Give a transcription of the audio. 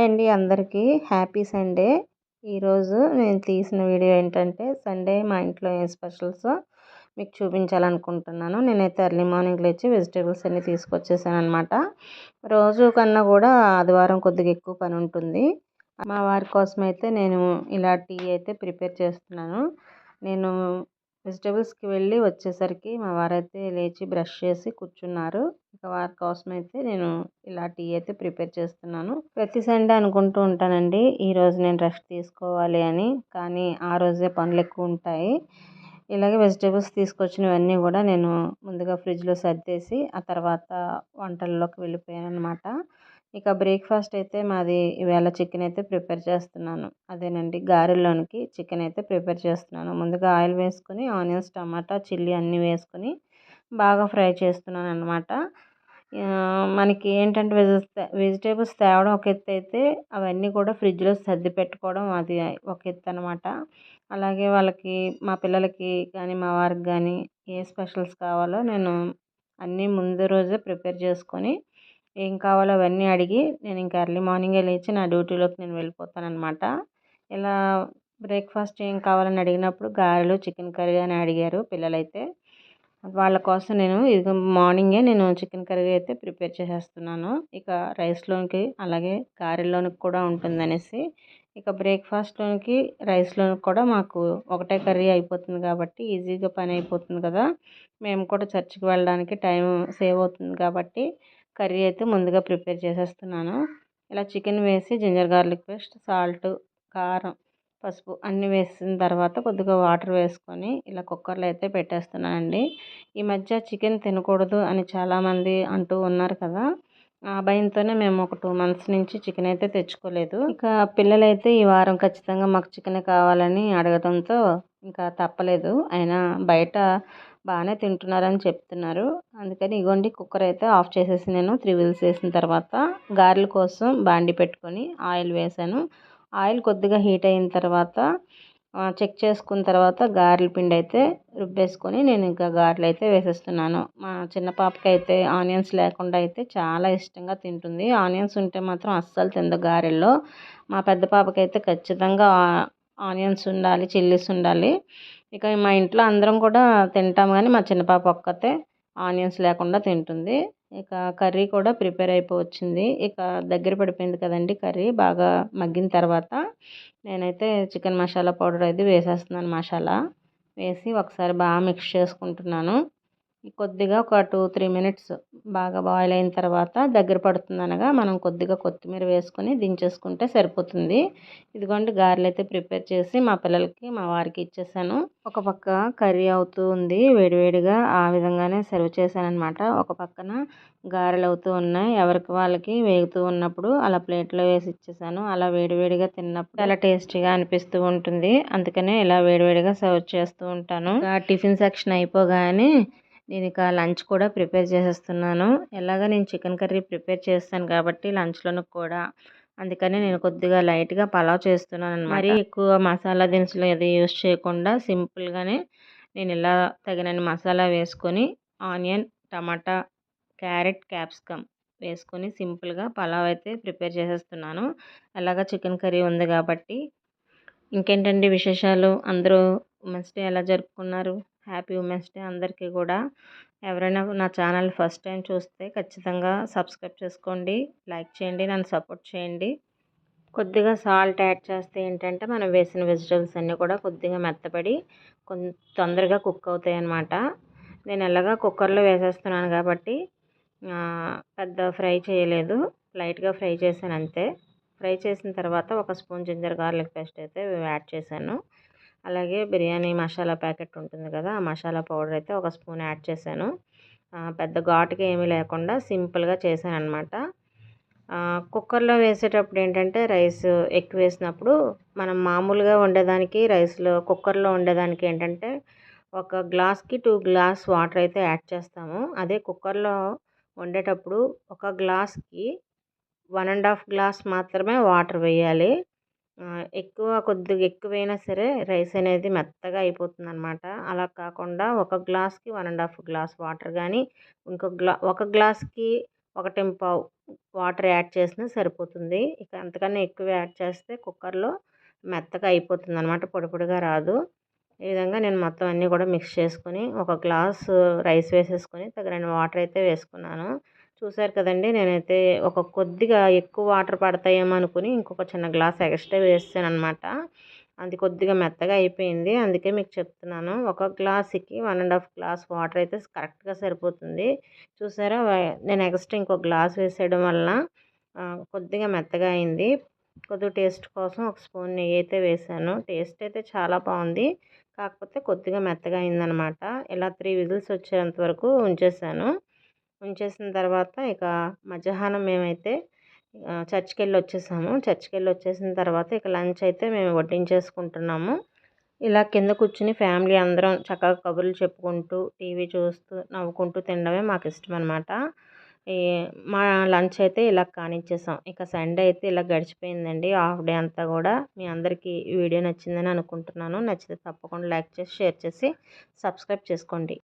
Hi అండి అందరికీ happy Sunday. ఈరోజు నేను తీసిన వీడియో ఏంటంటే సండే మా ఇంట్లో ఏం స్పెషల్సో మీకు చూపించాలనుకుంటున్నాను. నేనైతే ఎర్లీ మార్నింగ్ లేచి వెజిటేబుల్స్ అన్నీ తీసుకొచ్చేసాను అనమాట. రోజు కన్నా కూడా ఆదివారం కొద్దిగా ఎక్కువ పని ఉంటుంది. మా వారి కోసం అయితే నేను ఇలా టీ అయితే ప్రిపేర్ చేస్తున్నాను. నేను వెజిటేబుల్స్కి వెళ్ళి వచ్చేసరికి మా వారైతే లేచి బ్రష్ చేసి కూర్చున్నారు. ఇక వారి కోసం అయితే నేను ఇలా టీ అయితే ప్రిపేర్ చేస్తున్నాను. ప్రతి సండే అనుకుంటూ ఉంటానండి ఈరోజు నేను రెస్ట్ తీసుకోవాలి అని, కానీ ఆ రోజే పనులు ఎక్కువ ఉంటాయి. ఇలాగే వెజిటేబుల్స్ తీసుకొచ్చినవన్నీ కూడా నేను ముందుగా ఫ్రిడ్జ్లో సర్దేసి ఆ తర్వాత వంటల్లోకి వెళ్ళిపోయాను అనమాట. ఇక బ్రేక్ఫాస్ట్ అయితే మాది ఈవేళ చికెన్ అయితే ప్రిపేర్ చేస్తున్నాను. అదేనండి గారెల్లోనికి చికెన్ అయితే ప్రిపేర్ చేస్తున్నాను. ముందుగా ఆయిల్ వేసుకొని ఆనియన్స్, టమాటా, చిల్లీ అన్నీ వేసుకొని బాగా ఫ్రై చేస్తున్నాను అనమాట. మనకి ఏంటంటే వెజిటేబుల్స్ తేవడం ఒక ఎత్తు అయితే అవన్నీ కూడా ఫ్రిడ్జ్లో సర్ది పెట్టుకోవడం అది ఒక ఎత్తు అనమాట. అలాగే వాళ్ళకి మా పిల్లలకి కానీ మా వారికి కానీ ఏ స్పెషల్స్ కావాలో నేను అన్నీ ముందు రోజే ప్రిపేర్ చేసుకొని ఏం కావాలో అవన్నీ అడిగి నేను ఇంకా ఎర్లీ మార్నింగే లేచి నా డ్యూటీలోకి నేను వెళ్ళిపోతాను అనమాట. ఇలా బ్రేక్ఫాస్ట్ ఏం కావాలని అడిగినప్పుడు గారెలు, చికెన్ కర్రీ అని అడిగారు పిల్లలైతే. వాళ్ళ కోసం నేను ఇది మార్నింగే నేను చికెన్ కర్రీ అయితే ప్రిపేర్ చేసేస్తున్నాను. ఇక రైస్లోనికి అలాగే గారెల్లోనికి కూడా ఉంటుందనేసి ఇక బ్రేక్ఫాస్ట్లోనికి రైస్లోనికి కూడా మాకు ఒకటే కర్రీ అయిపోతుంది కాబట్టి ఈజీగా పని అయిపోతుంది కదా. మేము కూడా చర్చికి వెళ్ళడానికి టైం సేవ్ అవుతుంది కాబట్టి కర్రీ అయితే ముందుగా ప్రిపేర్ చేసేస్తున్నాను. ఇలా చికెన్ వేసి జింజర్ గార్లిక్ పేస్ట్, సాల్ట్, కారం, పసుపు అన్నీ వేసిన తర్వాత కొద్దిగా వాటర్ వేసుకొని ఇలా కుక్కర్లో అయితే పెట్టేస్తున్నానండి. ఈ మధ్య చికెన్ తినకూడదు అని చాలామంది అంటూ ఉన్నారు కదా. ఆ భయంతోనే మేము ఒక 2 months నుంచి చికెన్ అయితే తెచ్చుకోలేదు. ఇక పిల్లలైతే ఈ వారం ఖచ్చితంగా మాకు చికెన్ కావాలని అడగడంతో ఇంకా తప్పలేదు. అయినా బయట బాగానే తింటున్నారని చెప్తున్నారు. అందుకని ఇగోండి కుక్కర్ అయితే ఆఫ్ చేసేసి నేను 3 whistles వేసిన తర్వాత గారెల కోసం బాండి పెట్టుకొని ఆయిల్ వేసాను. ఆయిల్ కొద్దిగా హీట్ అయిన తర్వాత చెక్ చేసుకున్న తర్వాత గారెల పిండి అయితే రుబ్బేసుకొని నేను ఇంకా గారెలు అయితే వేసేస్తున్నాను. మా చిన్న పాపకి అయితే ఆనియన్స్ లేకుండా అయితే చాలా ఇష్టంగా తింటుంది. ఆనియన్స్ ఉంటే మాత్రం అస్సలు తిందు గారెల్లో. మా పెద్ద పాపకి అయితే ఖచ్చితంగా ఆనియన్స్ ఉండాలి, చిల్లీస్ ఉండాలి. ఇక మా ఇంట్లో అందరం కూడా తింటాం కానీ మా చిన్న పాప ఒక్కతే ఆనియన్స్ లేకుండా తింటుంది. ఇక కర్రీ కూడా ప్రిపేర్ అయిపోవచ్చింది. ఇక దగ్గర పడిపోయింది కదండి కర్రీ. బాగా మగ్గిన తర్వాత నేనైతే చికెన్ మసాలా పౌడర్ అయితే వేసేస్తున్నాను. మసాలా వేసి ఒకసారి బాగా మిక్స్ చేసుకుంటున్నాను. కొద్దిగా ఒక 2-3 minutes బాగా బాయిల్ అయిన తర్వాత దగ్గర పడుతుంది అనగా మనం కొద్దిగా కొత్తిమీర వేసుకొని దించేసుకుంటే సరిపోతుంది. ఇదిగోండి గారెలు అయితే ప్రిపేర్ చేసి మా పిల్లలకి మా వారికి ఇచ్చేసాను. ఒక పక్క కర్రీ అవుతూ ఉంది వేడివేడిగా, ఆ విధంగానే సర్వ్ చేశాను అనమాట. ఒక పక్కన గారెలు అవుతూ ఉన్నాయి. ఎవరికి వాళ్ళకి వేగుతూ ఉన్నప్పుడు అలా ప్లేట్లో వేసి ఇచ్చేసాను. అలా వేడివేడిగా తిన్నప్పుడు చాలా టేస్టీగా అనిపిస్తూ ఉంటుంది. అందుకనే ఇలా వేడివేడిగా సర్వ్ చేస్తూ ఉంటాను. టిఫిన్ సెక్షన్ అయిపోగానే నేను ఇక లంచ్ కూడా ప్రిపేర్ చేసేస్తున్నాను. ఎలాగ నేను చికెన్ కర్రీ ప్రిపేర్ చేస్తాను కాబట్టి లంచ్లోకి కూడా అందుకని నేను కొద్దిగా లైట్గా పలావ్ చేస్తున్నాను అనమాట. మరీ ఎక్కువ మసాలా దినుసులు అది యూస్ చేయకుండా సింపుల్గానే నేను ఇలా తగినన్ని మసాలా వేసుకొని ఆనియన్, టమాటా, క్యారెట్, క్యాప్సికమ్ వేసుకొని సింపుల్గా పలావ్ అయితే ప్రిపేర్ చేసేస్తున్నాను. అలాగా చికెన్ కర్రీ ఉంది కాబట్టి. ఇంకేంటండి విశేషాలు? అందరూ ఉమెన్స్ డే ఎలా జరుపుకున్నారు? హ్యాపీ ఉమెన్స్ డే అందరికీ కూడా. ఎవరైనా నా ఛానల్ ఫస్ట్ టైం చూస్తే ఖచ్చితంగా సబ్స్క్రైబ్ చేసుకోండి, లైక్ చేయండి, నన్ను సపోర్ట్ చేయండి. కొద్దిగా సాల్ట్ యాడ్ చేస్తే ఏంటంటే మనం వేసిన వెజిటేబుల్స్ అన్నీ కూడా కొద్దిగా మెత్తపడి తొందరగా కుక్ అవుతాయి అన్నమాట. నేను ఎలాగా కుక్కర్లో వేసేస్తున్నాను కాబట్టి పెద్ద ఫ్రై చేయలేదు, లైట్గా ఫ్రై చేశాను అంతే. ఫ్రై చేసిన తర్వాత ఒక స్పూన్ జింజర్ గార్లిక్ పేస్ట్ అయితే యాడ్ చేశాను. అలాగే బిర్యానీ మసాలా ప్యాకెట్ ఉంటుంది కదా, ఆ మసాలా పౌడర్ అయితే ఒక స్పూన్ యాడ్ చేశాను. పెద్ద ఘాటుగా ఏమీ లేకుండా సింపుల్గా చేశాను అనమాట. కుక్కర్లో వేసేటప్పుడు ఏంటంటే రైస్ ఎక్కువ వేసినప్పుడు మనం మామూలుగా వండేదానికి రైస్లో కుక్కర్లో వండేదానికి ఏంటంటే ఒక గ్లాస్కి 2 glass వాటర్ అయితే యాడ్ చేస్తాము. అదే కుక్కర్లో వండేటప్పుడు ఒక గ్లాస్కి 1.5 glass మాత్రమే వాటర్ వేయాలి. కొద్దిగా ఎక్కువైనా సరే రైస్ అనేది మెత్తగా అయిపోతుంది అనమాట. అలా కాకుండా ఒక గ్లాస్కి 1.5 glass వాటర్ కానీ ఒక గ్లాస్కి ఒకటింపావు వాటర్ యాడ్ చేసినా సరిపోతుంది. ఇక అంతకన్నా ఎక్కువ యాడ్ చేస్తే కుక్కర్లో మెత్తగా అయిపోతుంది అనమాట, పొడి పొడిగా రాదు. ఈ విధంగా నేను మొత్తం అన్నీ కూడా మిక్స్ చేసుకొని ఒక గ్లాసు రైస్ వేసేసుకొని తగినన్ని వాటర్ అయితే వేసుకున్నాను. చూసారు కదండి, నేనైతే ఒక కొద్దిగా ఎక్కువ వాటర్ పడతాయేమో అనుకుని ఇంకొక చిన్న గ్లాస్ ఎక్స్ట్రా వేసాను అనమాట. అది కొద్దిగా మెత్తగా అయిపోయింది, అందుకే మీకు చెప్తున్నాను. ఒక గ్లాసుకి 1½ గ్లాస్ వాటర్ అయితే కరెక్ట్గా సరిపోతుంది. చూసారా, నేను ఎక్స్ట్రా ఇంకో గ్లాస్ వేసేయడం వల్ల కొద్దిగా మెత్తగా అయింది. కొద్దిగా టేస్ట్ కోసం ఒక స్పూన్ నెయ్యి అయితే వేసాను. టేస్ట్ అయితే చాలా బాగుంది, కాకపోతే కొద్దిగా మెత్తగా అయిందనమాట. ఇలా 3 విజిల్స్ వచ్చేంత వరకు ఉంచేసిన తర్వాత ఇక మధ్యాహ్నం మేమైతే చర్చ్‌కెళ్ళి వచ్చేసాము. చర్చ్‌కెళ్ళి వచ్చేసిన తర్వాత ఇక లంచ్ అయితే మేము వడ్డించేసుకుంటున్నాము. ఇలా కింద కూర్చుని ఫ్యామిలీ అందరం చక్కగా కబుర్లు చెప్పుకుంటూ, టీవీ చూస్తూ, నవ్వుకుంటూ తినడమే మాకు ఇష్టం అనమాట. ఈ మా లంచ్ అయితే ఇలా కానిచ్చేసాం. ఇక సండే అయితే ఇలా గడిచిపోయిందండి, హాఫ్ డే అంతా కూడా. మీ అందరికీ ఈ వీడియో నచ్చిందని అనుకుంటున్నాను. నచ్చితే తప్పకుండా లైక్ చేసి, షేర్ చేసి, సబ్స్క్రైబ్ చేసుకోండి.